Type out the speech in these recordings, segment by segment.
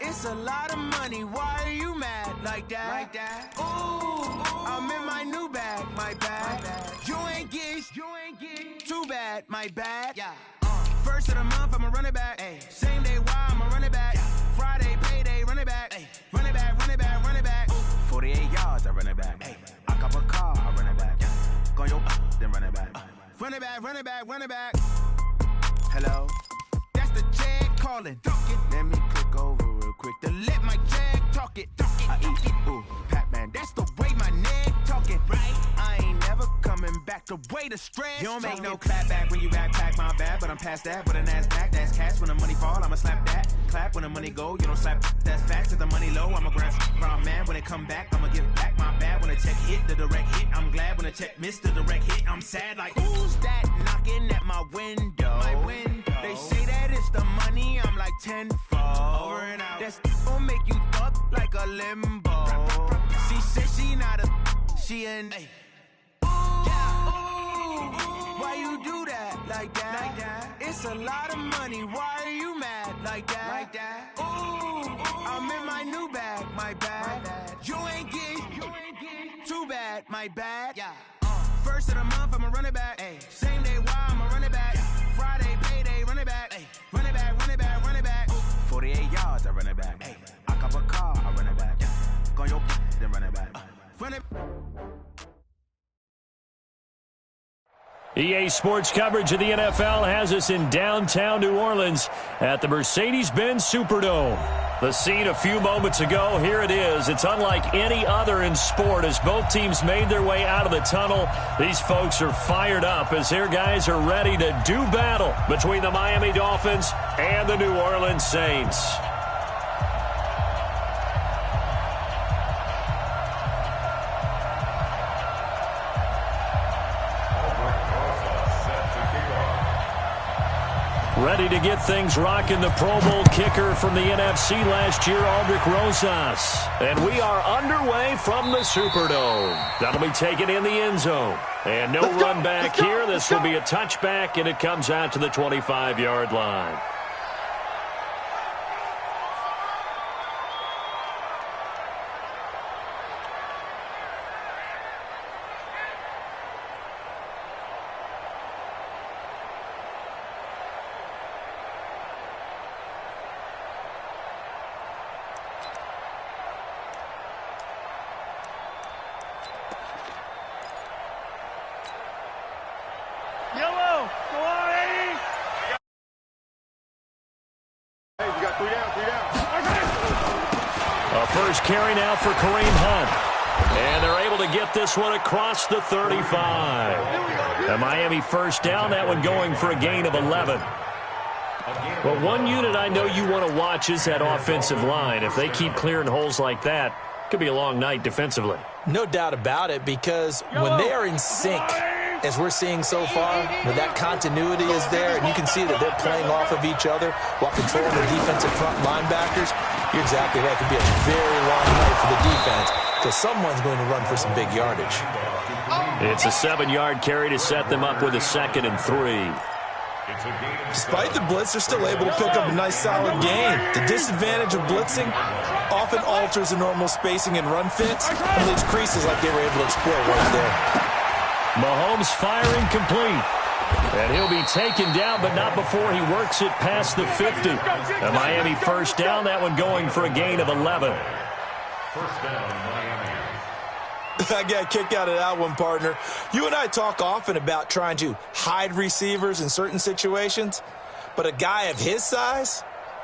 It's a lot of money, why are you mad like that? Ooh, I'm in my new bag, my bad. You ain't get too bad, my bad. First of the month, I'ma run it back. Same day, why I'ma run it back. Friday, payday, run it back. Run it back, run it back, run it back. 48 yards, I run it back. I cop a car, I run it back. Go your then run it back. Run it back, run it back, run it back. Hello? That's the jag calling. Let me click over real quick to let my jag talk it. I eat it, ooh, Pac-Man, that's the way my neck talking. Right? I ain't never coming back the way the stress. You don't make no clap back when you backpack, my bad, but I'm past that. With a NASDAQ, that's cash. When the money fall, I'ma slap that. Clap when the money go, you don't slap. That's facts. If the money low, I'ma grab from man. When it come back, I'ma give back my bad. When the check hit, the direct hit, I'm glad. When the check missed the direct hit, I'm sad. Like, who's that knocking at my window? My window. They say that it's the money, I'm like tenfold. Over and out. That's gon' make you up like a limbo. She said she not a, she an. Ooh, why you do that like that? It's a lot of money, why are you mad like that? Ooh, I'm in my new bag, my bad. You ain't get too bad, my bad. First of the month, I'ma run it back. Same day, why I'ma run it back. Friday, payday, run it back. Run it back, run it back, run it back. 48 yards, I run it back. I cop a car, I run it back. Go your then run it back. Run it. EA Sports coverage of the NFL has us in downtown New Orleans at the Mercedes-Benz Superdome. The scene a few moments ago, here it is. It's unlike any other in sport as both teams made their way out of the tunnel. These folks are fired up as their guys are ready to do battle between the Miami Dolphins and the New Orleans Saints. Ready to get things rocking, the Pro Bowl kicker from the NFC last year, Aldrick Rosas. And we are underway from the Superdome. That'll be taken in the end zone. And no run back here. This will be a touchback, and it comes out to the 25-yard line. Carry now for Kareem Hunt. And they're able to get this one across the 35. A Miami first down, that one going for a gain of 11. Well, one unit I know you want to watch is that offensive line. If they keep clearing holes like that, it could be a long night defensively. No doubt about it, because when they are in sync, as we're seeing so far, when that continuity is there, and you can see that they're playing off of each other while controlling the defensive front linebackers, you're exactly right. It could be a very long night for the defense because someone's going to run for some big yardage. It's a 7-yard carry to set them up with a 2nd and 3. Despite the blitz, they're still able to pick up a nice, solid gain. The disadvantage of blitzing often alters the normal spacing and run fits and leaves creases like they were able to exploit right there. Mahomes firing complete. And he'll be taken down, but not before he works it past the 50. A Miami first down, that one going for a gain of 11. First down, Miami. I got a kick out of that one, partner. You and I talk often about trying to hide receivers in certain situations, but a guy of his size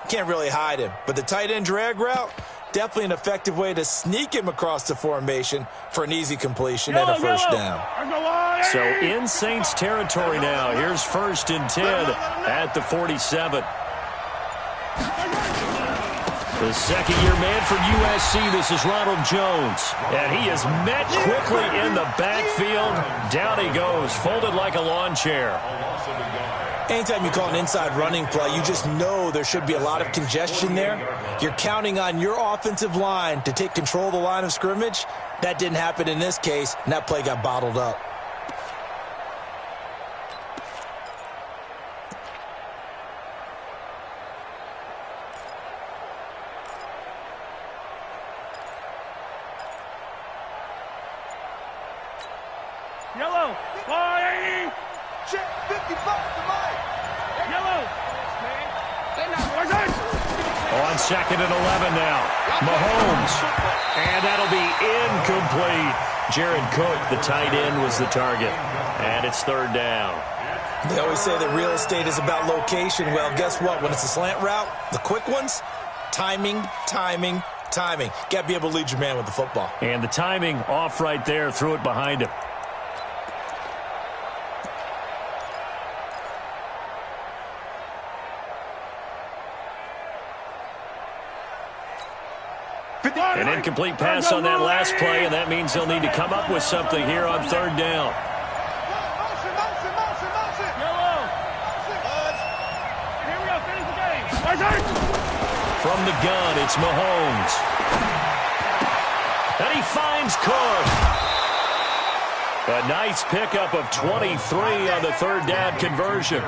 can't really hide him. But the tight end drag route, Definitely an effective way to sneak him across the formation for an easy completion and a first down. So in Saints territory now. Here's 1st and 10 at the 47. The second-year man for USC, this is Ronald Jones. And he is met quickly in the backfield. Down he goes, folded like a lawn chair. Anytime you call an inside running play, you just know there should be a lot of congestion there. You're counting on your offensive line to take control of the line of scrimmage. That didn't happen in this case, and that play got bottled up. Yellow, 480. Check 55 to Mike. Yellow. On 2nd and 11 now. Mahomes. And that'll be incomplete. Jared Cook, the tight end, was the target. And it's 3rd down. They always say that real estate is about location. Well, guess what? When it's a slant route, the quick ones, timing. Got to be able to lead your man with the football. And the timing off right there. Threw it behind him. An incomplete pass on that last play, and that means they'll need to come up with something here on 3rd down. From the gun, it's Mahomes. And he finds Cook. A nice pickup of 23 on the 3rd down conversion.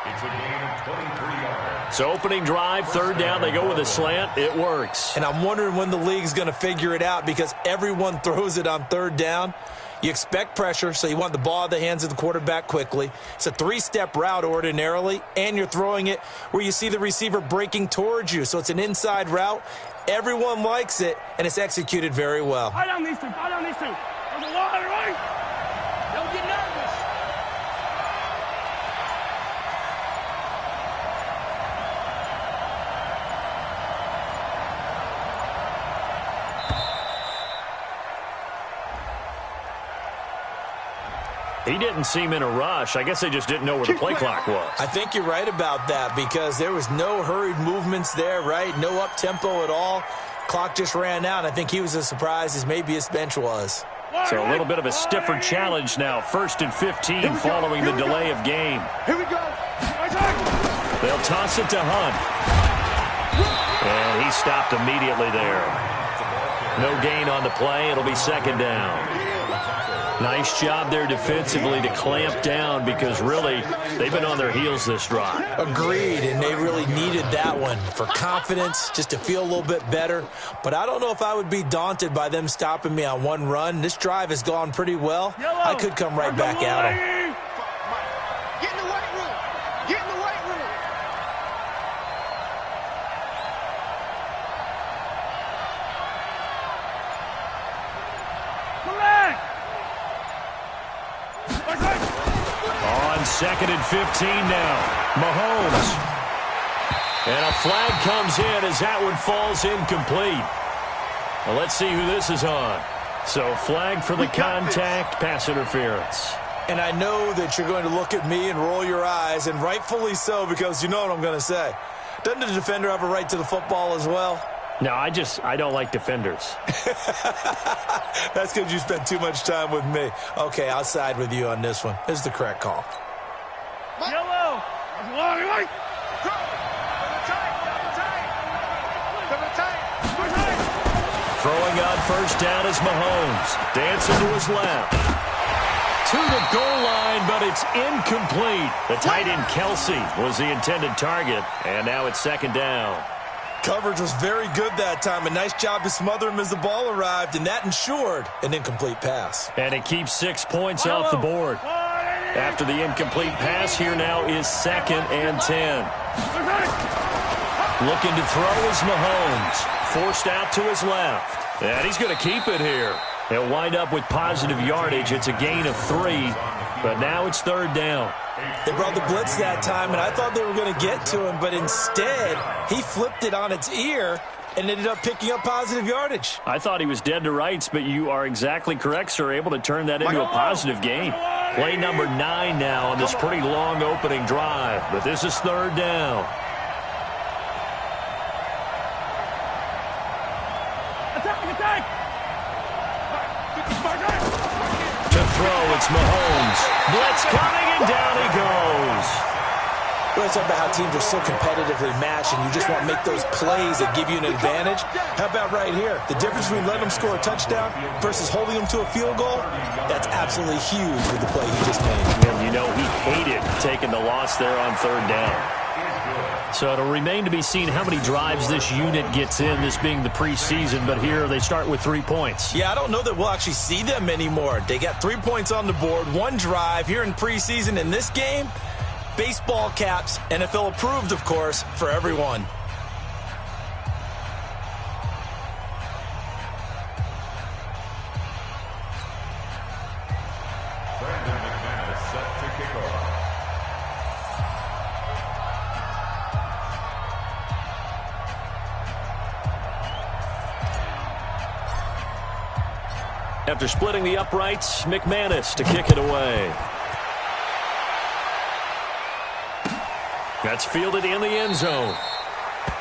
It's a gain of 23 yards. So opening drive, 3rd down, they go with a slant. It works. And I'm wondering when the league's going to figure it out because everyone throws it on 3rd down. You expect pressure, so you want the ball in the hands of the quarterback quickly. It's a 3-step route ordinarily, and you're throwing it where you see the receiver breaking towards you. So it's an inside route. Everyone likes it, and it's executed very well. I don't need to. There's a lot, right? Don't get nervous. He didn't seem in a rush. I guess they just didn't know where the play clock was. I think you're right about that because there was no hurried movements there, right? No up-tempo at all. Clock just ran out. I think he was as surprised as maybe his bench was. So a little bit of a stiffer challenge now. 1st and 15 following the delay of game. Here we go. They'll toss it to Hunt. And he stopped immediately there. No gain on the play. It'll be 2nd down. Nice job there defensively to clamp down because really they've been on their heels this drive. Agreed, and they really needed that one for confidence, just to feel a little bit better. But I don't know if I would be daunted by them stopping me on one run. This drive has gone pretty well. I could come right back at them. Get in the weight room. Get in the weight room. On 2nd and 15 now. Mahomes. And a flag comes in as that one falls incomplete. Well, let's see who this is on. So flag for the contact, pass interference. And I know that you're going to look at me and roll your eyes, and rightfully so because you know what I'm going to say. Doesn't the defender have a right to the football as well? No, I don't like defenders. That's because you spent too much time with me. Okay, I'll side with you on this one. This is the correct call. Yellow. Throwing on 1st down is Mahomes. Dancing to his left. To the goal line, but it's incomplete. The tight end Kelsey was the intended target, and now it's 2nd down. Coverage was very good that time. A nice job to smother him as the ball arrived, and that ensured an incomplete pass. And it keeps 6 points off the board. After the incomplete pass, here now is 2nd and 10. Looking to throw is Mahomes. Forced out to his left. And he's going to keep it here. He'll wind up with positive yardage. It's a gain of 3, but now it's 3rd down. They brought the blitz that time, and I thought they were going to get to him, but instead, he flipped it on its ear and ended up picking up positive yardage. I thought he was dead to rights, but you are exactly correct, sir. Able to turn that into a positive gain. Play number 9 now on this pretty long opening drive, but this is third down. Attack! To throw, it's Mahomes. Blitz coming, and down he goes. We always talk about how teams are so competitively matched, and you just want to make those plays that give you an advantage. How about right here? The difference between letting them score a touchdown versus holding them to a field goal, that's absolutely huge with the play he just made. And you know he hated taking the loss there on third down. So it'll remain to be seen how many drives this unit gets in, this being the preseason, but here they start with 3 points. Yeah, I don't know that we'll actually see them anymore. They got 3 points on the board, 1 drive here in preseason. In this game, baseball caps, NFL approved, of course, for everyone. Set to kick off. After splitting the uprights, McManus to kick it away. That's fielded in the end zone.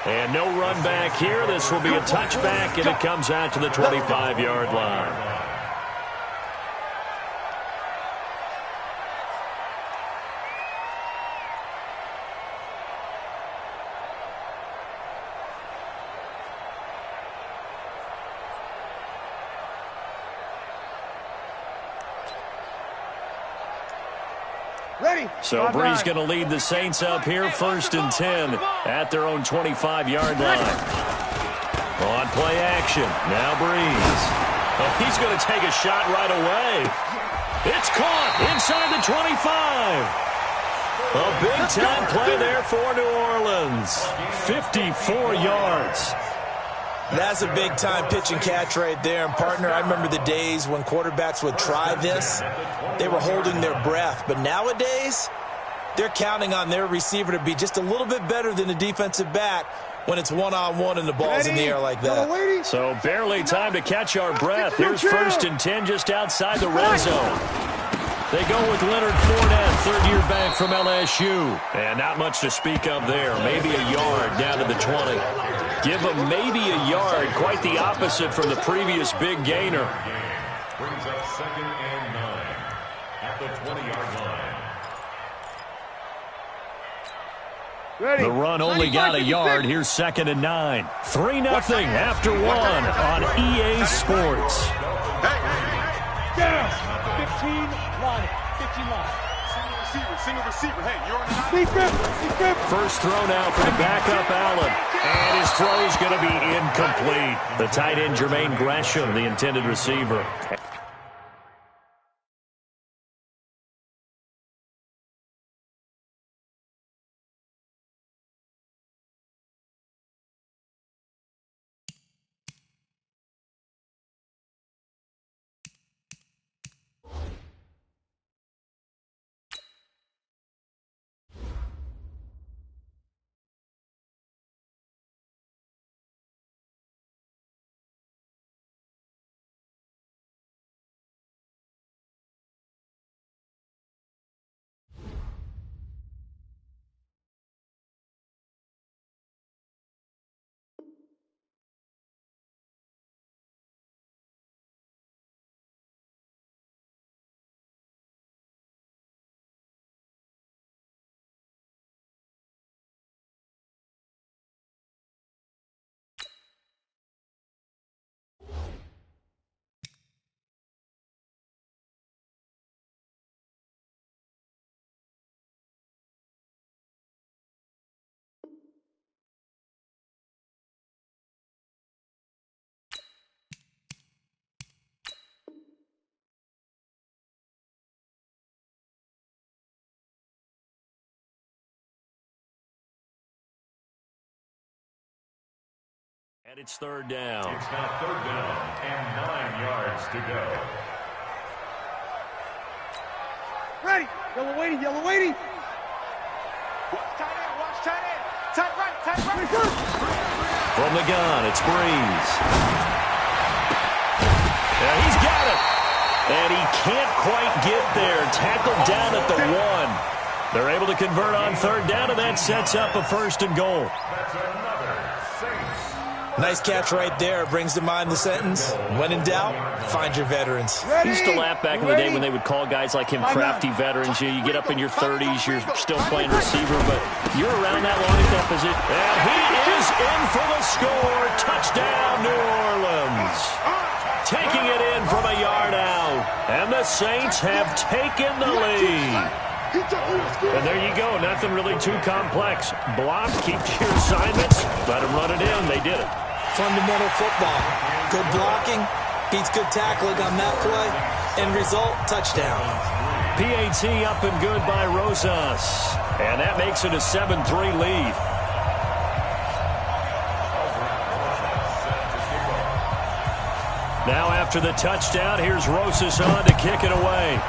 And no run back here. This will be a touchback, and it comes out to the 25-yard line. So Brees going to lead the Saints up here, 1st and 10 at their own 25-yard line. On play action, now Brees. Oh, he's going to take a shot right away. It's caught inside the 25. A big-time play there for New Orleans. 54 yards. That's a big-time pitch and catch right there. And, partner, I remember the days when quarterbacks would try this. They were holding their breath. But nowadays, they're counting on their receiver to be just a little bit better than the defensive back when it's one-on-one and the ball's in the air like that. So barely time to catch our breath. Here's 1st and 10 just outside the red zone. They go with Leonard Fournette, third-year back from LSU. And not much to speak of there. Maybe a yard down to the 20. Give them maybe a yard. Quite the opposite from the previous big gainer. Brings up 2nd and 9 at the 20-yard line. The run only got a yard. Here's 2nd and 9. 3-0 after 1 on EA Sports. Down. 15 line. 15 line. Single receiver. Hey, you're on the First throw now for the backup Allen. And his throw's going to be incomplete. The tight end Jermaine Gresham, the intended receiver. And it's 3rd down. It's now 3rd down and 9 yards to go. Ready. Yellow waiting. Watch tight end. From the gun, it's Breeze. Yeah, he's got it. And he can't quite get there. Tackled down at the 1. They're able to convert on third down, and that sets up a 1st and goal. Nice catch right there. Brings to mind the sentence, when in doubt, find your veterans. He used to laugh back in the day when they would call guys like him crafty veterans. You get up in your 30s, you're still playing receiver, but you're around that long at that position. And he is in for the score. Touchdown, New Orleans. Taking it in from a yard out. And the Saints have taken the lead. And there you go. Nothing really too complex. Block, keep to your assignments, let them run it in. They did it. Fundamental football. Good blocking, beats good tackling on that play. End result, touchdown. PAT up and good by Rosas. And that makes it a 7-3 lead. Now after the touchdown, here's Rosas on to kick it away.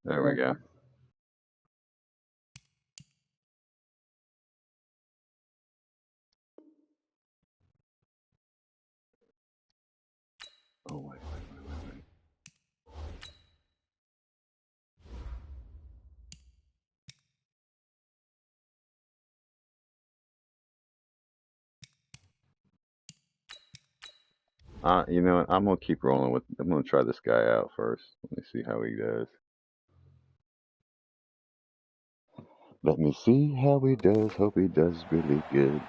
There we go. Oh, wait. You know what? I'm gonna keep rolling with. I'm gonna try this guy out first. Let me see how he does. Let me see how he does. Hope he does really good.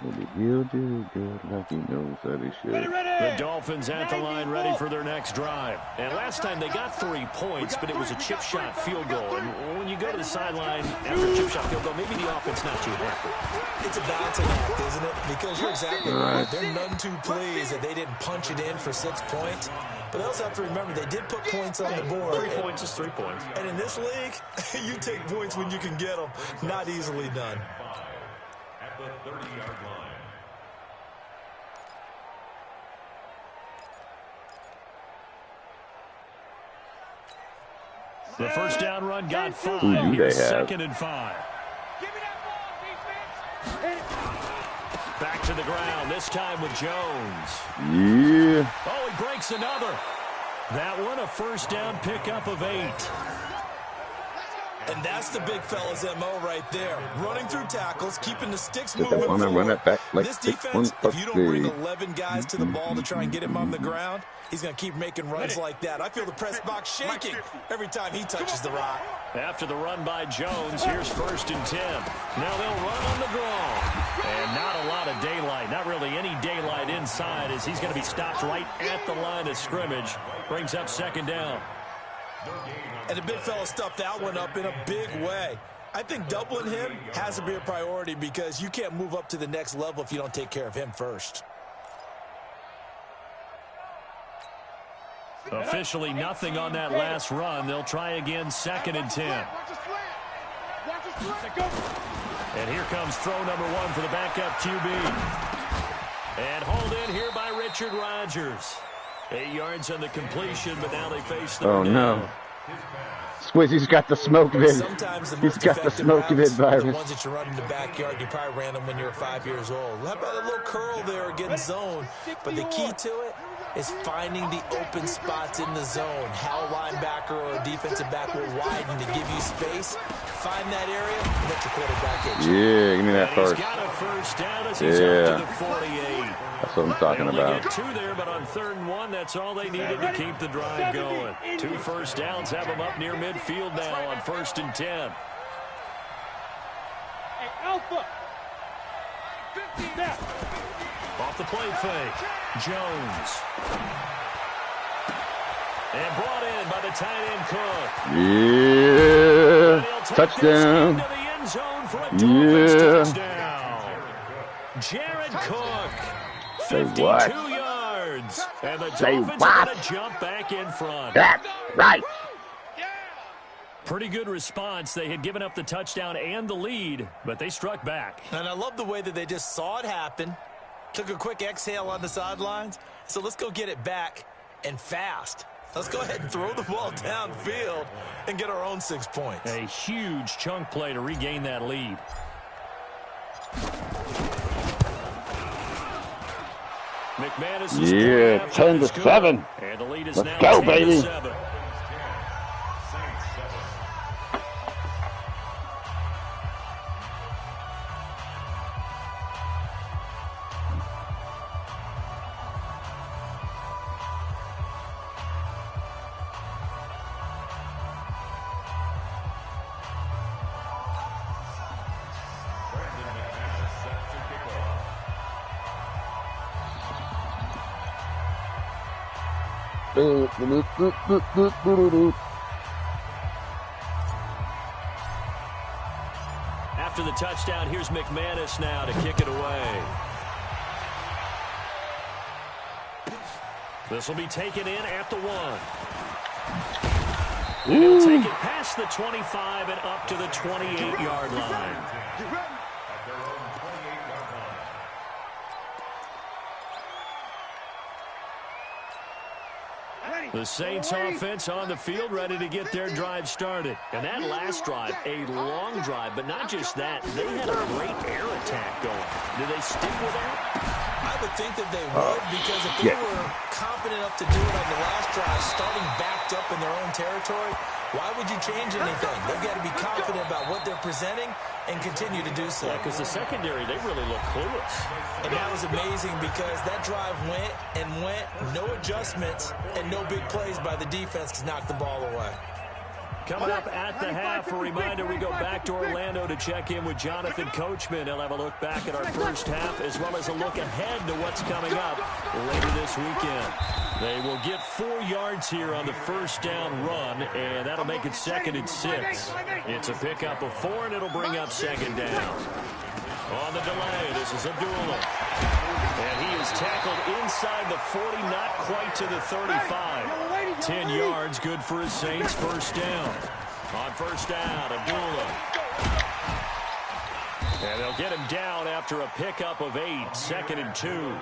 Maybe he'll do good like he knows that he should. The Dolphins at the line ready for their next drive. And last time they got 3 points, but it was a chip shot field goal. And when you go to the sideline after a chip shot field goal, maybe the offense not too happy. It's a balancing act, isn't it? Because you're exactly right. They're none too pleased that they didn't punch it in for 6 points. But they also have to remember they did put points on the board. 3 points is 3 points. And in this league, you take points when you can get them. Not easily done. At the 30-yard line. The first down run got 5. Who do they have? 2nd and 5. Back to the ground, this time with Jones. Yeah. Oh, he breaks another. That one a first down pickup of 8. And that's the big fella's MO right there. Running through tackles, keeping the sticks Did moving that one forward. run it back like This 6 defense, months if you don't bring ago. 11 guys to the ball to try and get him on the ground, he's going to keep making runs like that. I feel the press box shaking every time he touches the rock. After the run by Jones, here's 1st and 10. Now they'll run on the draw. And not a lot of daylight, not really any daylight inside as he's going to be stopped right at the line of scrimmage. Brings up 2nd down. And the big fella stuffed that one up in a big way. I think doubling him has to be a priority because you can't move up to the next level if you don't take care of him first. Officially nothing on that last run. They'll try again 2nd and 10. And here comes throw number 1 for the backup QB. And hauled in here by Richard Rodgers. 8 yards on the completion, but now they face the Oh, no. Squizzy's got the smoke vid. Sometimes the He's most got the effective smoke vid routes are the virus. ones that you run in the backyard. You probably ran them when you were 5 years old. How about a little curl there against zone? But the key to it is finding the open spots in the zone. How a linebacker or a defensive back will widen to give you space. Find that area and let your quarterback hit you. Yeah, give me that first. He's got a first down as he's up to the 48. That's what I'm talking They only about. get 2 there, but on 3rd and 1, that's all they needed to keep the drive going. 2 first downs have them up near midfield now on 1st and 10. Hey, Alpha. Off the play fake. Jones. And brought in by the tight end Cook. Yeah. Touchdown. Yeah. Jared Cook. 52 yards. And the Dolphins are going to jump back in front. That's right. Pretty good response. They had given up the touchdown and the lead, but they struck back. And I love the way that they just saw it happen, took a quick exhale on the sidelines. So let's go get it back and fast. Let's go ahead and throw the ball downfield and get our own 6 points. A huge chunk play to regain that lead. McManus is 10-7. And the lead is Let's now go, 10-7. baby. After the touchdown, here's McManus now to kick it away. This will be taken in at the 1. And he'll take it past the 25 and up to the 28-yard line. The Saints offense on the field, ready to get their drive started. And that last drive, a long drive, but not just that. They had a great air attack going. Do they stick with that? I would think that they would, because if they were confident enough to do it on the last drive, starting backed up in their own territory, why would you change anything? They've got to be confident about what they're presenting and continue to do so. Yeah, because the secondary, they really look clueless. And that was amazing because that drive went and went, no adjustments, and no big plays by the defense to knock the ball away. Coming up at the half, a reminder, we go back to Orlando to check in with Jonathan Coachman. He'll have a look back at our first half as well as a look ahead to what's coming up later this weekend. They will get 4 yards here on the first down run, and that'll make it 2nd and 6. It's a pickup of 4, and it'll bring up 2nd down. On the delay, this is Abdullah. And he is tackled inside the 40, not quite to the 35. 10 yards, good for his Saints, first down. On first down, Abdullah. And they'll get him down after a pickup of 8, 2nd and 2.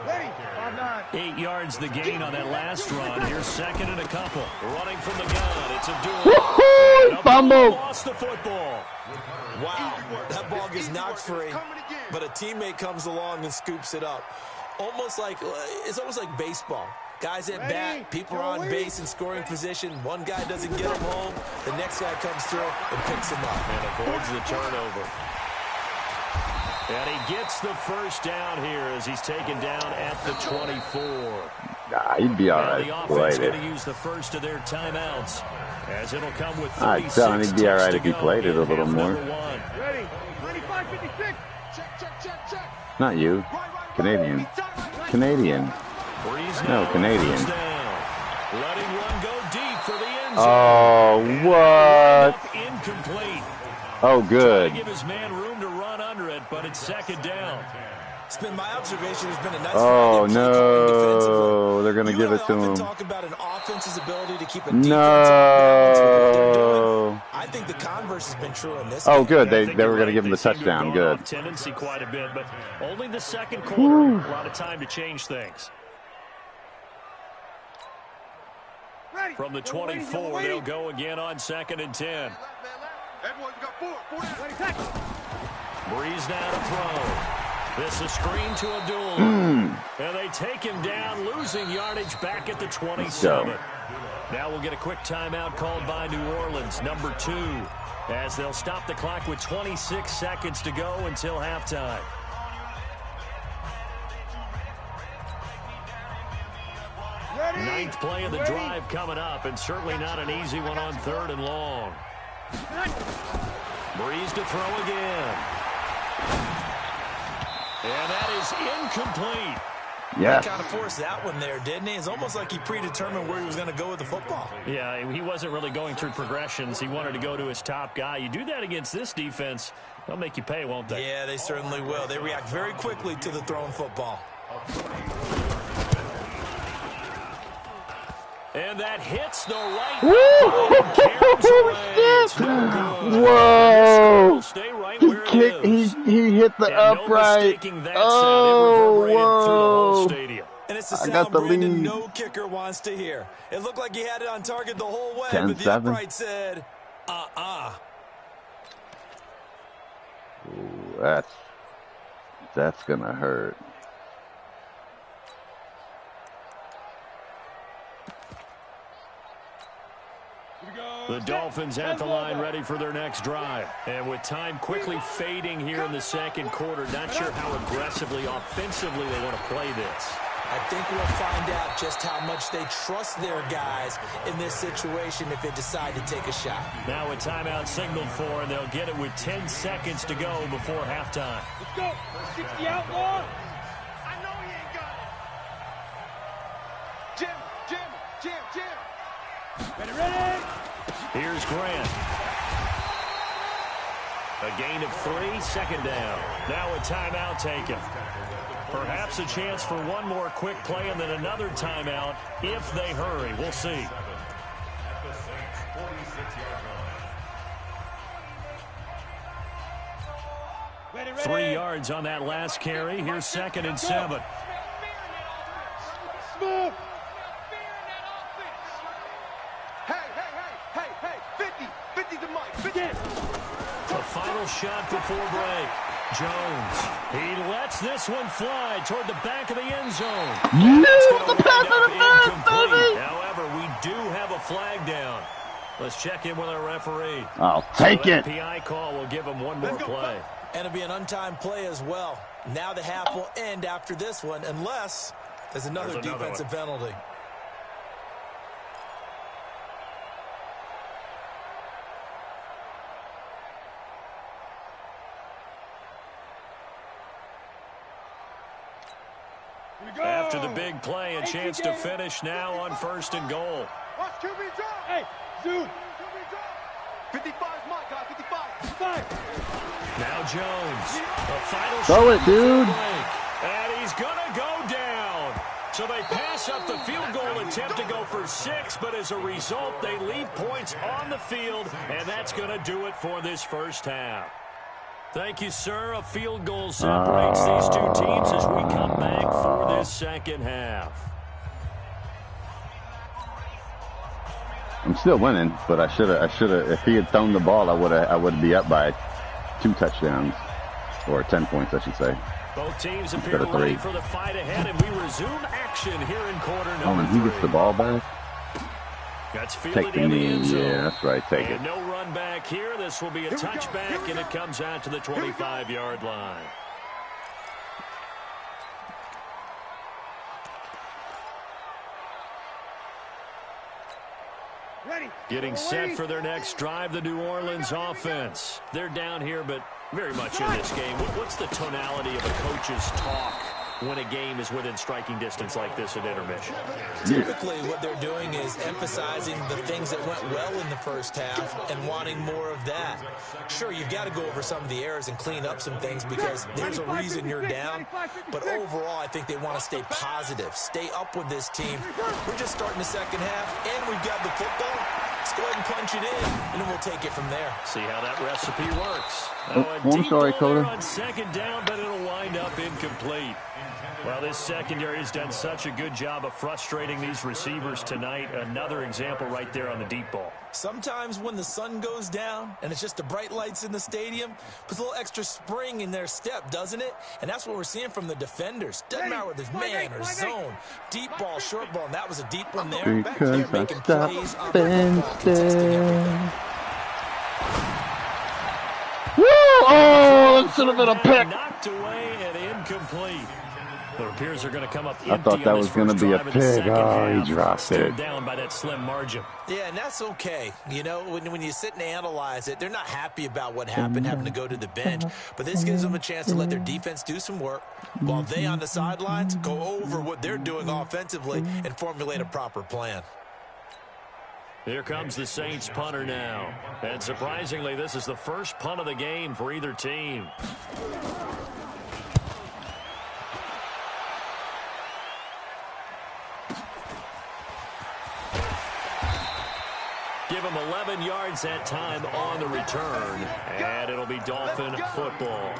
8 yards the gain on that last run. Here's 2nd and a couple. Running from the gun, it's Abdullah. Fumble. Lost the football. Wow, that ball gets knocked free, but a teammate comes along and scoops it up. It's almost like baseball. Guys at bat, people are on base in scoring position. One guy doesn't get him home. The next guy comes through and picks him up. And avoids the turnover. And he gets the first down here as he's taken down at the 24. Nah, he'd be all right. The offense going to use the first of their timeouts as it'll come with 36 I'd tell him he'd be all right if he played it a little more. Ready. 95-56. Check. Not you. Canadian. No, Canadian. Letting one go deep for the end zone. Oh, what? Incomplete. Oh, good. Give his man room to run under it, but it's 2nd down. It's been my observation. There's been a nice no, they're going to give it to him. Talk about an offense's ability to keep a defense no. I think the converse has been true in this game. Oh, good. They were going to give him the touchdown. Good. Tendency quite a bit, but only the second quarter. A lot of time to change things. From the 24, they'll go again on 2nd and 10. Breeze now to throw. This is screen to Abdullah. And they take him down, losing yardage back at the 27. Now we'll get a quick timeout called by New Orleans, number 2, as they'll stop the clock with 26 seconds to go until halftime. Ninth play of the drive coming up, and certainly not an easy one on 3rd and long. Breeze to throw again. And that is incomplete. Yeah. He kind of forced that one there, didn't he? It's almost like he predetermined where he was going to go with the football. Yeah, he wasn't really going through progressions. He wanted to go to his top guy. You do that against this defense, they'll make you pay, won't they? Yeah, they certainly will. They react very quickly to the thrown football. And that hits the right. Whoa! Stay right where it is. He hit the upright. Oh, whoa! And it's the sound Brandon, no kicker wants to hear. It looked like he had it on target the whole way, but the upright said, Ooh, that's gonna hurt. The Dolphins at the line ready for their next drive. And with time quickly fading here in the second quarter, not sure how aggressively, offensively they want to play this. I think we'll find out just how much they trust their guys in this situation if they decide to take a shot. Now a timeout signaled for, and they'll get it with 10 seconds to go before halftime. Let's go. 60 outlaw. I know he ain't got it. Jim. Ready. Here's Grant. A gain of 3, second down. Now a timeout taken. Perhaps a chance for one more quick play and then another timeout if they hurry. We'll see. 3 yards on that last carry. Here's 2nd and 7. Smooth. Hey, 50 to Mike. 50. A final shot before break. Jones, he lets this one fly toward the back of the end zone. The pass of the baby. However, we do have a flag down. Let's check in with our referee. I'll take it. PI call will give him one more play. And it'll be an untimed play as well. Now the half will end after this one unless there's another defensive penalty. After the big play, a chance to finish now on 1st and goal. Watch QB drop. Hey, zoom. QB drop. 55 is Mike, guys. 55. Now Jones. A final Throw shot it, dude. And he's going to go down. So they pass up the field goal attempt to go for 6, but as a result, they leave points on the field, and that's going to do it for this first half. Thank you, sir. A field goal separates these two teams as we come back for this second half. I'm still winning, but I should have. If he had thrown the ball, I would be up by 2 touchdowns, or 10 points, I should say. Both teams appear ready for the fight ahead, and we resume action here in quarter number 3. He gets the ball back. That's fielded in the end zone. Yeah, that's right. Take it. No run back here. This will be a touchback, and it comes out to the 25-yard line. Getting set for their next drive, the New Orleans offense. They're down here, but very much in this game. What's the tonality of a coach's talk when a game is within striking distance like this at intermission? Typically, what they're doing is emphasizing the things that went well in the first half and wanting more of that. Sure, you've got to go over some of the errors and clean up some things because there's a reason you're down. But overall, I think they want to stay positive, stay up with this team. We're just starting the second half, and we've got the football. Let's go ahead and punch it in, and then we'll take it from there. See how that recipe works. I'm sorry, Coda. On 2nd down, but it'll wind up incomplete. Well, this secondary has done such a good job of frustrating these receivers tonight. Another example right there on the deep ball. Sometimes when the sun goes down and it's just the bright lights in the stadium, puts a little extra spring in their step, doesn't it? And that's what we're seeing from the defenders. Doesn't matter whether it's man or zone, deep ball, short ball, and that was a deep one there. Because They're making I plays on stopped the football, contesting everything. Woo! Oh, that should have been a pick. Knocked away and incomplete. It appears they're going to come up empty. I thought that was going to be a pick. Oh, he dropped Still it. down by that slim margin. Yeah, and that's okay. You know, when you sit and analyze it, they're not happy about what happened, having to go to the bench. But this gives them a chance to let their defense do some work while they on the sidelines go over what they're doing offensively and formulate a proper plan. Here comes the Saints punter now. And surprisingly, this is the first punt of the game for either team. Give him 11 yards that time on the return. And it'll be Dolphin football.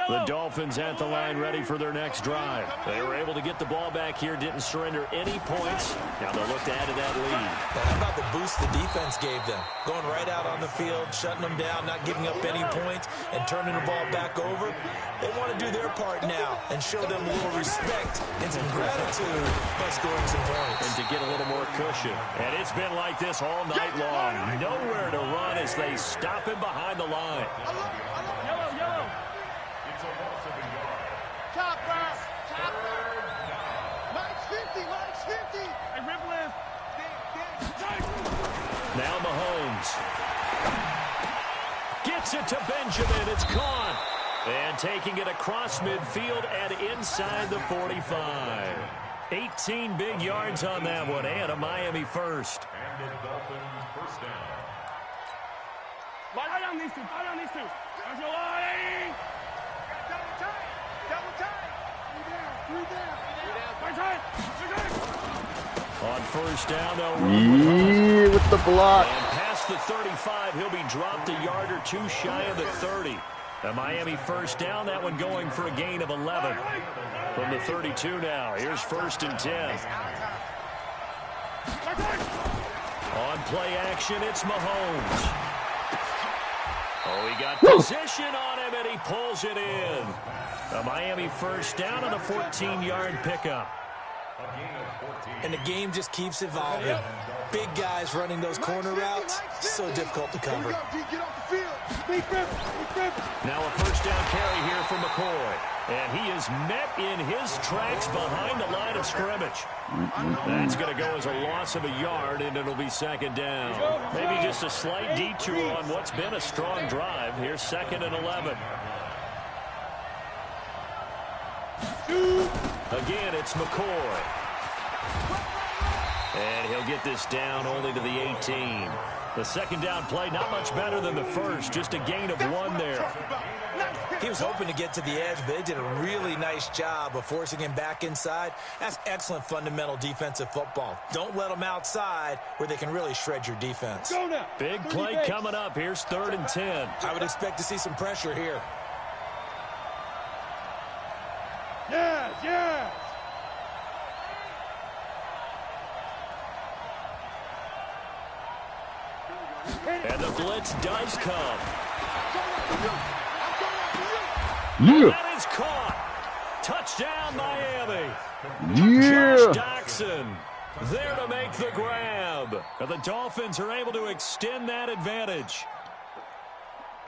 The Dolphins at the line ready for their next drive. They were able to get the ball back here, didn't surrender any points. Now they'll look to add to that lead. How about the boost the defense gave them? Going right out on the field, shutting them down, not giving up any points, and turning the ball back over. They want to do their part now and show them a little respect and some gratitude by scoring some points. And to get a little more cushion. And it's been like this all night long. Nowhere to run as they stop him behind the line. Yellow. Chopper. Mike's 50. Hey, rip lift. Now Mahomes. Gets it to Benjamin. It's caught. And taking it across midfield and inside the 45. 18 big yards on that one, and a Miami first. And the Dolphins first down. Lie down these two. There's your line. Double tight. Three down. On first down, they'll run with the block. And past the 35, he'll be dropped a yard or two shy of the 30. A Miami first down, that one going for a gain of 11. From the 32 now, here's first and 10. On play action, it's Mahomes. Oh, he got position on him, and he pulls it in. A Miami first down on a 14-yard pickup. And the game just keeps evolving. Big guys running those corner routes, so difficult to cover. Now a first down carry here for McCoy. And he is met in his tracks behind the line of scrimmage. That's going to go as a loss of a yard, and it'll be second down. Maybe just a slight detour on what's been a strong drive. Here's second and 11. Again, it's McCoy. And he'll get this down only to the 18. The second down play, not much better than the first. Just a gain of 1 there. He was hoping to get to the edge, but they did a really nice job of forcing him back inside. That's excellent fundamental defensive football. Don't let them outside where they can really shred your defense. Big play coming up. Here's third and 10. I would expect to see some pressure here. Yes. And the blitz does come. Yeah. That is caught. Touchdown, Miami. Yeah. Josh Doxson there to make the grab. And the Dolphins are able to extend that advantage.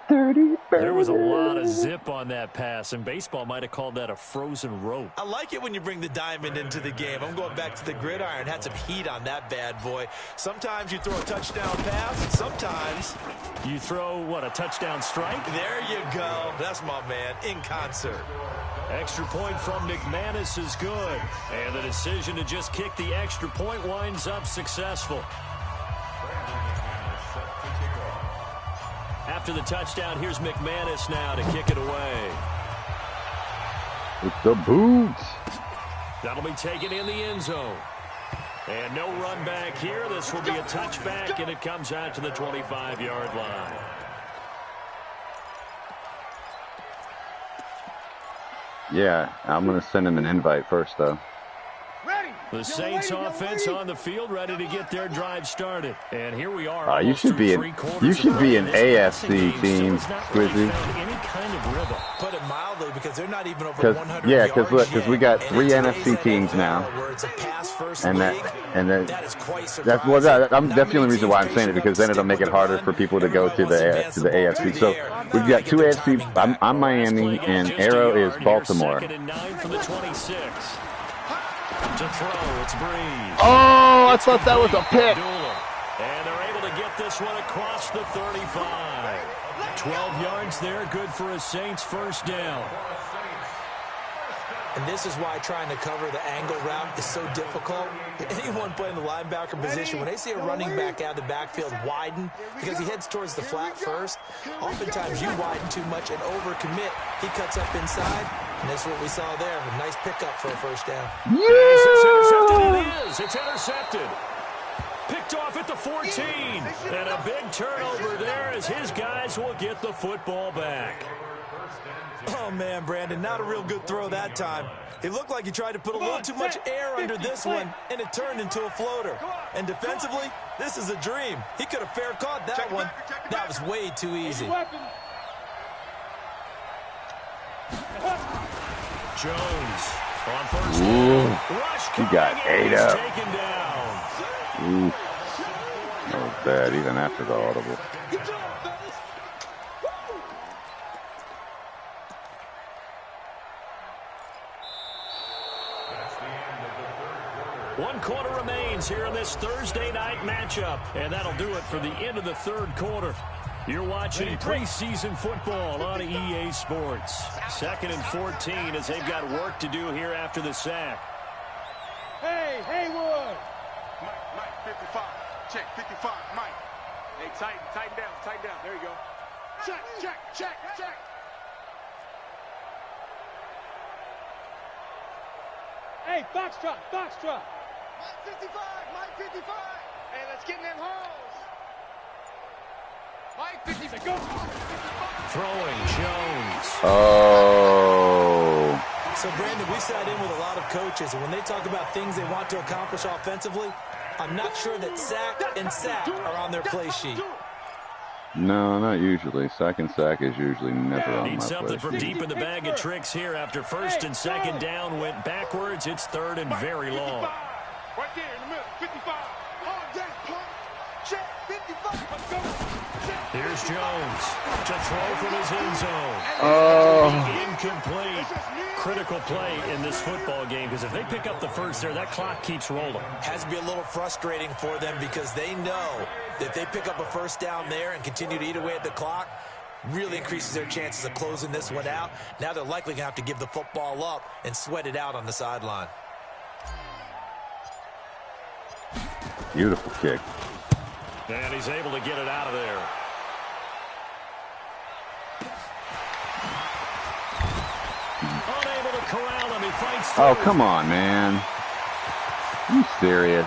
30. There was a lot of zip on that pass, and baseball might have called that a frozen rope. I like it when you bring the diamond into the game. I'm going back to the gridiron. Had some heat on that bad boy. Sometimes you throw a touchdown pass, and sometimes you throw, what, a touchdown strike? There you go. That's my man, in concert. Extra point from McManus is good. And the decision to just kick the extra point winds up successful. After the touchdown, here's McManus now to kick it away. With the boots. That'll be taken in the end zone. And no run back here. This will be a touchback, and it comes out to the 25-yard line. Yeah, I'm going to send him an invite first, though. Ready. The Saints offense on the field, ready to get their drive started. And here we are. You should be an AFC team, Squizzy. Any kind of rhythm. Put it mildly, because they're not even over 100 Yeah, yards because look, because we got 3 NFC teams NFL now, where it's a pass-first and league, that is quite that's surprising. that's the only reason why I'm saying it, because then it'll make it harder for people to go to the AFC. So we've got 2 AFC. I'm Miami, and Arrow is Baltimore. Second and 9 from the 26. To throw, it's Breeze. Oh, I thought that was a pick. And they're able to get this one across the 35. 12 yards there, good for a Saints first down. And this is why trying to cover the angle route is so difficult. Anyone playing the linebacker position, when they see a running back out of the backfield widen, because he heads towards the flat first, oftentimes you widen too much and overcommit. He cuts up inside, and that's what we saw there. A nice pickup for a first down. Yeah! It's intercepted. It is. It's intercepted. Picked off at the 14. And a big turnover there as his guys will get the football back. Oh, man, Brandon, not a real good throw that time. It looked like he tried to put a little too much air under this one, and it turned into a floater. And defensively, this is a dream. He could have fair caught that one. That was way too easy. Jones on first down. Rush he got ate up. Taken down. Ooh, that was bad, even after the audible. One quarter remains here in this Thursday night matchup, and that'll do it for the end of the third quarter. You're watching preseason football on EA Sports. 2nd and 14 as they've got work to do here after the sack. Hey, Haywood. Mike, 55. Check, 55, Mike. Hey, tighten down. There you go. Check. Hey, Foxtrot. Mike 55. Hey, let's get in them holes. Mike 55, go. Throwing, Jones. Oh. So, Brandon, we sat in with a lot of coaches, and when they talk about things they want to accomplish offensively, I'm not sure that sack and sack are on their play sheet. No, not usually. Sack and sack is usually never on my Need play something from sheet. deep in the bag of tricks here after 1st and 2nd down. Went backwards. It's 3rd and very long. Right there in the middle, 55. Oh, that pump. Check, 55. Let's go. Here's Jones to throw from his end zone. Oh. Incomplete. Critical play in this football game, because if they pick up the first there, that clock keeps rolling. Has to be a little frustrating for them, because they know that if they pick up a first down there and continue to eat away at the clock, really increases their chances of closing this one out. Now they're likely going to have to give the football up and sweat it out on the sideline. Beautiful kick. And he's able to get it out of there. Unable to corral him. He fights through. Oh, come on, man. You serious?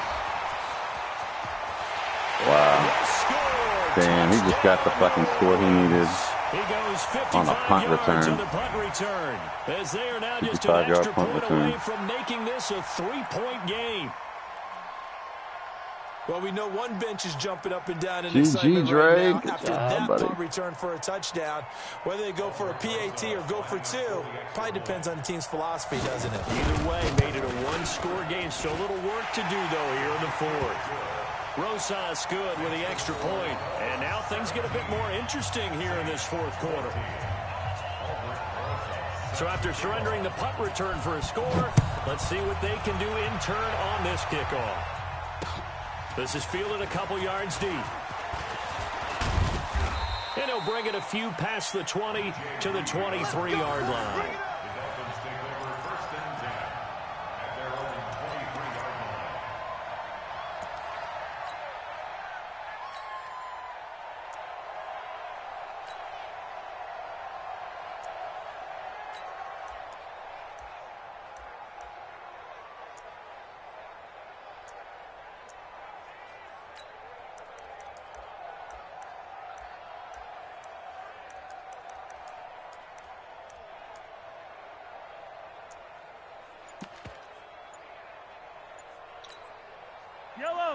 Wow. Damn, he just got the fucking score he needed. He goes 55 on a punt yards return. on the punt return. As they are now just an 55-yard extra punt point return. away from making this a 3-point game. Well, we know one bench is jumping up and down in GG, excitement Dre. right now Good after job, that buddy. punt return for a touchdown. Whether they go for a PAT or go for 2, probably depends on the team's philosophy, doesn't it? Either way, made it a one-score game. So a little work to do, though, here in the 4th. Rosas good with the extra point. And now things get a bit more interesting here in this 4th quarter. So after surrendering the punt return for a score, let's see what they can do in turn on this kickoff. This is fielded a couple yards deep. And he'll bring it a few past the 20 to the 23-yard line.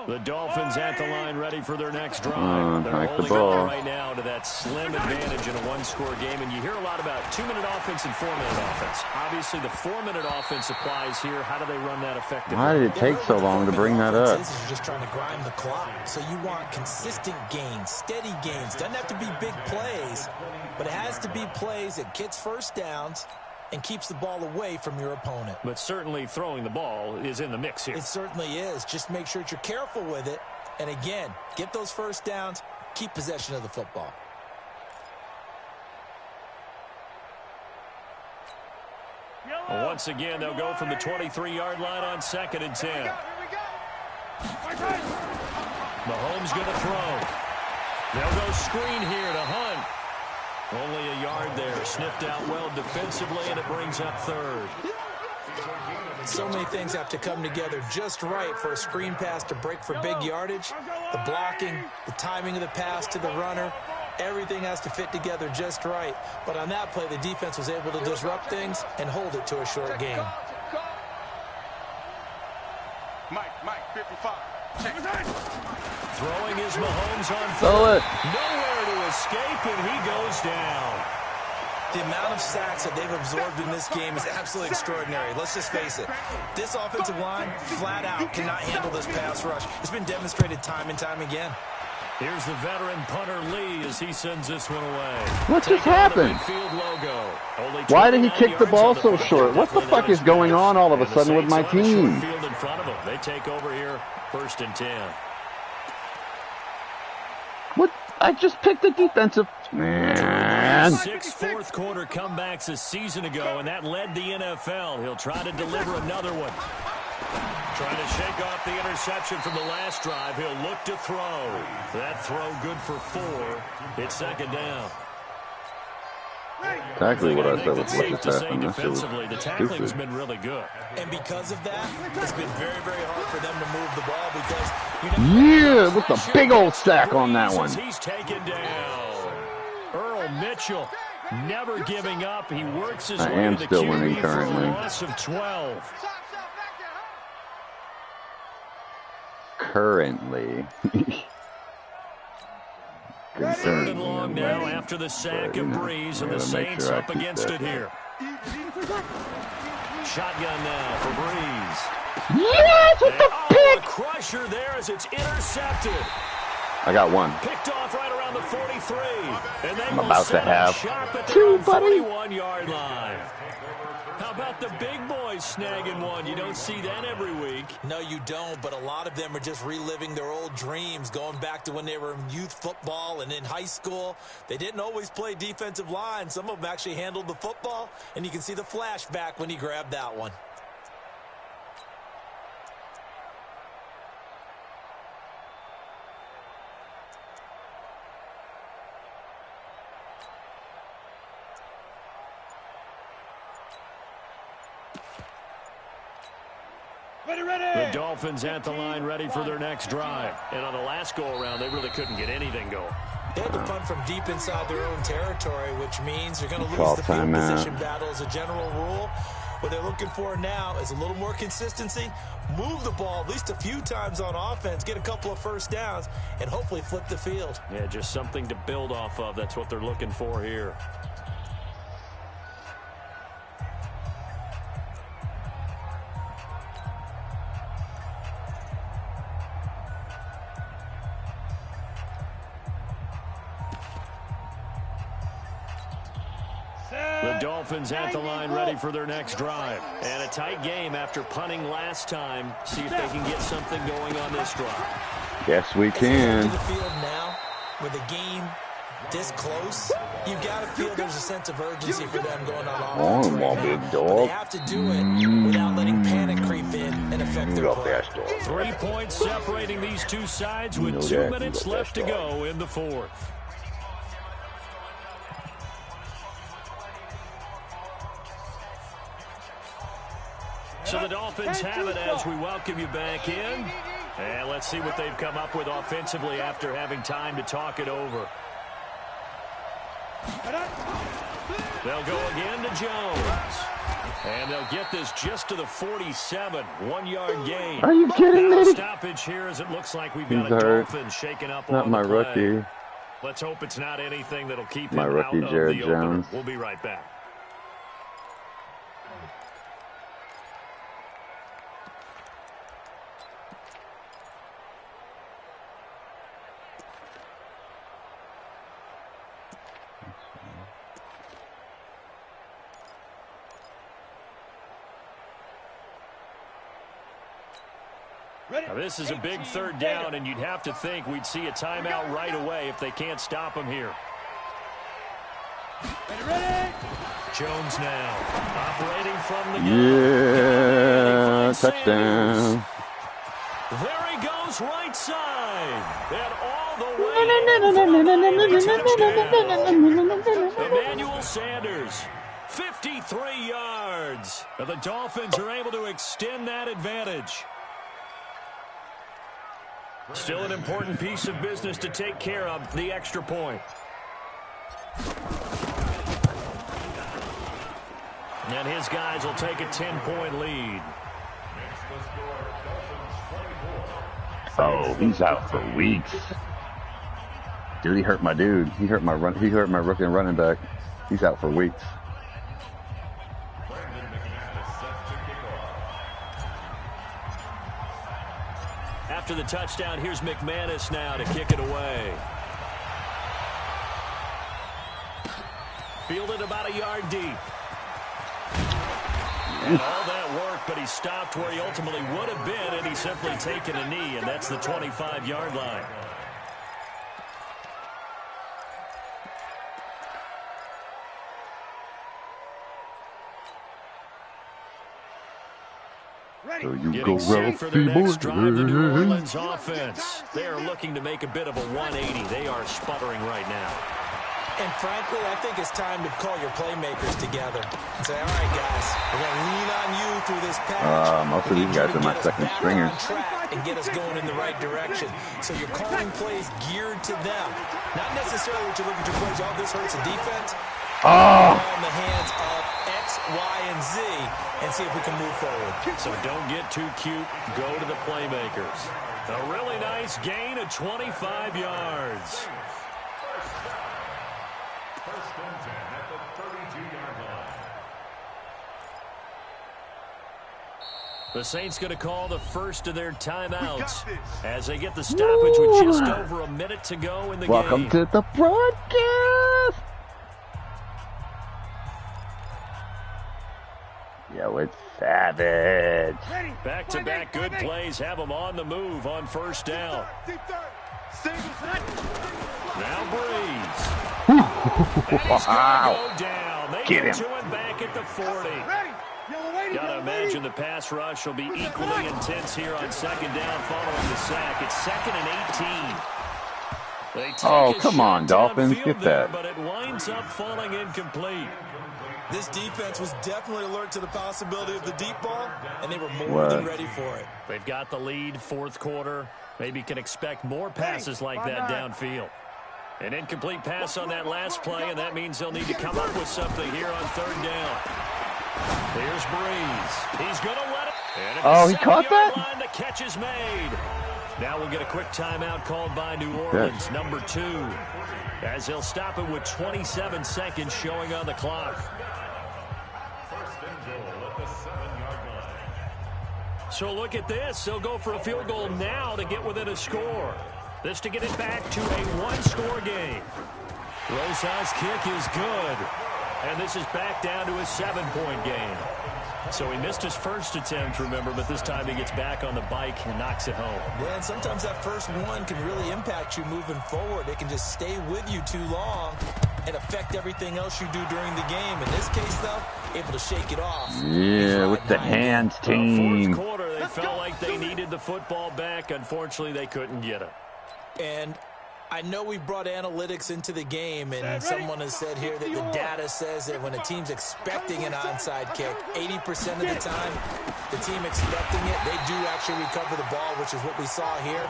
The Dolphins at the line ready for their next drive. They're hike the holding ball on right now to that slim advantage in a one-score game. And you hear a lot about 2-minute offense and 4-minute offense. Obviously, the 4-minute offense applies here. How do they run that effectively? Why did it take so long to bring that up? You're just trying to grind the clock. So you want consistent gains, steady gains. Doesn't have to be big plays, but it has to be plays that gets first downs and keeps the ball away from your opponent. But certainly throwing the ball is in the mix here. It certainly is. Just make sure that you're careful with it. And again, get those first downs, keep possession of the football. Well, once again, they'll go from the 23-yard line on 2nd and 10. Mahomes going to throw. They'll go screen here to Hunt. Only a yard there, sniffed out well defensively, and it brings up 3rd. So many things have to come together just right for a screen pass to break for big yardage. The blocking, the timing of the pass to the runner, everything has to fit together just right. But on that play, the defense was able to disrupt things and hold it to a short game. Mike, 55. Throwing is Mahomes on Throw 4th. it. Nowhere to escape, and he goes down. The amount of sacks that they've absorbed in this game is absolutely extraordinary. Let's just face it. This offensive line, flat out, cannot handle this pass rush. It's been demonstrated time and time again. Here's the veteran punter Lee as he sends this one away. What just happened? Why did he kick the ball so short? What the fuck is going on all of a sudden with my team? Field in front of them. They take over here, 1st and 10. What? I just picked the defensive. Man. 6 fourth-quarter comebacks a season ago, and that led the NFL. He'll try to deliver another one. Trying to shake off the interception from the last drive. He'll look to throw. That throw good for 4. It's 2nd down. Exactly what I said was what just happened. Defensively, the tackling has been really good. And because of that, it's been very, very hard for them to move the ball because yeah, with the big old sack on that one. He's taken down. Earl Mitchell never giving up. He works his way am to the still QB winning for currently. a loss of 12. Currently. 3rd and long now after the sack of Breeze, and the Saints up against it here. Shotgun now for Breeze. Yes, with the pick! A crusher there as it's intercepted. I got one. Picked off right around the 43. And they I'm about to have two, buddy. 41-yard line. How about the big boys snagging one? You don't see that every week. No, you don't, but a lot of them are just reliving their old dreams, going back to when they were in youth football and in high school. They didn't always play defensive line. Some of them actually handled the football, and you can see the flashback when he grabbed that one. The Dolphins at the line ready for their next drive. And on the last go-around, they really couldn't get anything going. They had to punt from deep inside their own territory, which means you're going to lose the field position battle as a general rule. What they're looking for now is a little more consistency, move the ball at least a few times on offense, get a couple of first downs, and hopefully flip the field. Yeah, just something to build off of. That's what they're looking for here. The Dolphins at the line ready for their next drive. And a tight game after punting last time. See if they can get something going on this drive. Yes, we can. To the field now with the game this close, you got to feel there's a sense of urgency for them going on offense right now. Big dog. But they have to do it without letting panic creep in and affect their play. 3 points separating these two sides with 2 minutes left to go in the fourth. So the Dolphins have it as we welcome you back in. And let's see what they've come up with offensively after having time to talk it over. They'll go again to Jones. And they'll get this just to the 47, 1-yard gain. Are you kidding me? Stoppage here as it looks like we've got a Dolphin shaking up not on my the play. rookie. Let's hope it's not anything that'll keep My him rookie, out of Jared the Jones. opener. We'll be right back. Now this is a big third down, and you'd have to think we'd see a timeout right away if they can't stop him here. Jones now operating from the Yeah, touchdown. There he goes, right side, and all the way. Emmanuel Sanders, 53 yards. And the Dolphins are able to extend that advantage. Still an important piece of business to take care of, the extra point. And his guys will take a 10-point lead. Oh, he's out for weeks. Dude, he hurt my dude. He hurt my rookie running back. He's out for weeks. After the touchdown, here's McManus now to kick it away. Fielded about a yard deep. And all that work, but he stopped where he ultimately would have been, and he's simply taken a knee, and that's the 25-yard line. So you Getting go set for their Ralphie, next drive, the New boy. Orleans offense. They are looking to make a bit of a 180. They are sputtering right now. And frankly, I think it's time to call your playmakers together and say, all right, guys, we're going to lean on you through this patch. Most of these guys are my second stringers. And get us going in the right direction. So you're calling plays geared to them. Not necessarily what you look at your plays, oh, this hurts the defense. In the hands of X, Y, and Z and see if we can move forward. So don't get too cute. Go to the playmakers. A really nice gain of 25 yards. First and 10 at the 32-yard line. The Saints going to call the first of their timeouts as they get the stoppage with just over a minute to go in the game. Welcome to the broadcast. Yo, it's savage. Back-to-back good plays have them on the move on first down. Now Breeze. Wow. Go down. They Get him. to it back at the 40. Gotta imagine the pass rush will be equally intense here on second down following the sack. It's 2nd and 18. They take Oh, a come shot on, Dolphins, downfield get there, that. but it winds up falling incomplete. This defense was definitely alert to the possibility of the deep ball, and they were more than ready for it. They've got the lead, fourth quarter. Maybe can expect more passes like that downfield. An incomplete pass on that last play, and that means they'll need to come up with something here on third down. Here's Breeze. He's going to let it. Oh, he caught that? Line, the catch is made. Now we'll get a quick timeout called by New Orleans, number 2, as they'll stop it with 27 seconds showing on the clock. First and goal at the 7-yard line. So look at this. They'll go for a field goal now to get within a score. This to get it back to a one-score game. Rosa's kick is good. And this is back down to a 7-point game. So he missed his first attempt, remember, but this time he gets back on the bike and knocks it home. Yeah, and sometimes that first one can really impact you moving forward. It can just stay with you too long and affect everything else you do during the game. In this case, though, able to shake it off. Yeah, with the hands team. Fourth quarter, they felt like they needed the football back. Unfortunately, they couldn't get it. And I know we brought analytics into the game, and someone has said here that the data says that when a team's expecting an onside kick, 80% of the time, the team expecting it, they do actually recover the ball, which is what we saw here.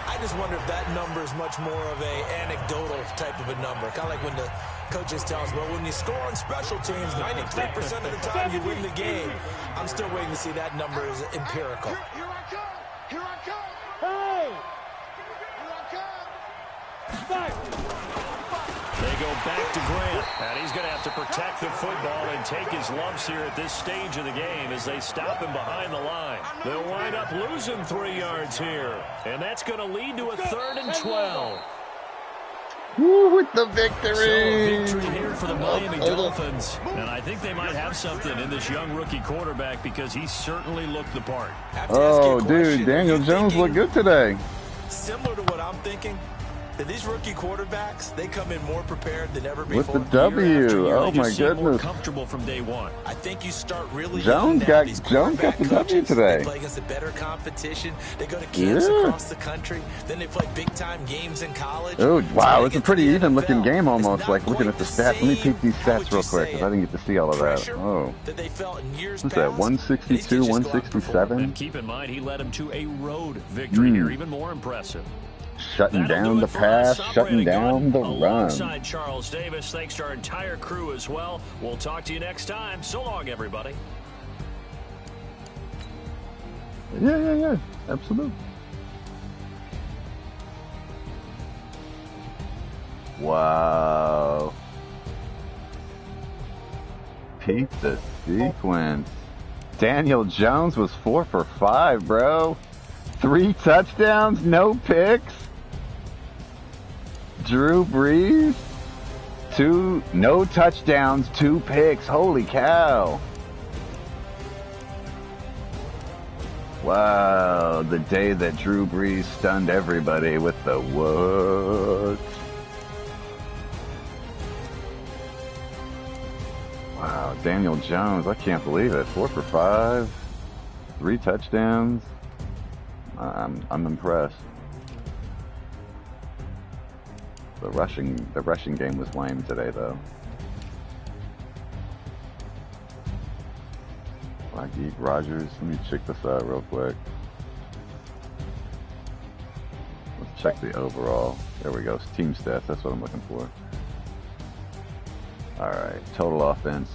I just wonder if that number is much more of a anecdotal type of a number, kind of like when the coaches tell us, well, when you score on special teams, 93% of the time you win the game. I'm still waiting to see that number is empirical. Here I come. Here I come. Hey! Here I come. They go back to Grant, and he's going to have to protect the football and take his lumps here at this stage of the game as they stop him behind the line. They'll wind up losing 3 yards here, and that's going to lead to a 3rd and 12. Woo, with the victory! So a victory here for the Miami Dolphins, and I think they might have something in this young rookie quarterback because he certainly looked the part. Oh, dude, Daniel Jones looked good today. Similar to what I'm thinking, that these rookie quarterbacks, they come in more prepared than ever before. With the W. Oh, my goodness. More comfortable from day one. I think you start really Jones got the W today. They play against a better competition. They go to camps across the country. Then they play big-time games in college. Oh, wow. It's a pretty even-looking game almost, like looking at the stats. Let me peek these stats real quick because I didn't get to see all of that. Oh. What's that, 162, 167? And keep in mind, he led him to a road victory here, even more impressive. Shutting down the pass, shutting down the run. Alongside Charles Davis, thanks to our entire crew as well. We'll talk to you next time. So long, everybody. Yeah. Absolutely. Wow. Peep the sequence. Daniel Jones was 4 for 5, bro. 3 touchdowns, no picks. Drew Brees, 2, no touchdowns, 2 picks. Holy cow. Wow, the day that Drew Brees stunned everybody with the what? Wow, Daniel Jones, I can't believe it. 4 for 5, 3 touchdowns. I'm impressed. The rushing game was lame today, though. Geek Rogers, let me check this out real quick. Let's check the overall. There we go. Team stats. That's what I'm looking for. All right. Total offense: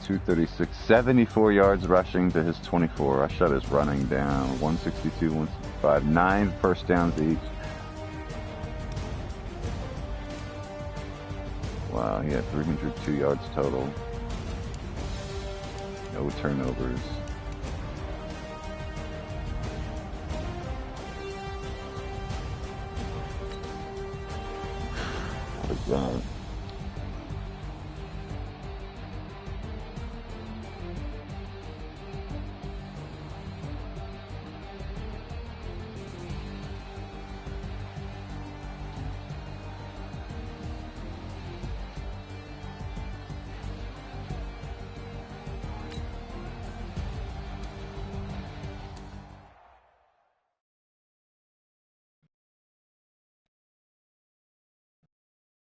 236, 74 yards rushing to his 24. I shut his running down. 162, 165, 9 first downs each. Wow, he had 302 yards total. No turnovers. What is that?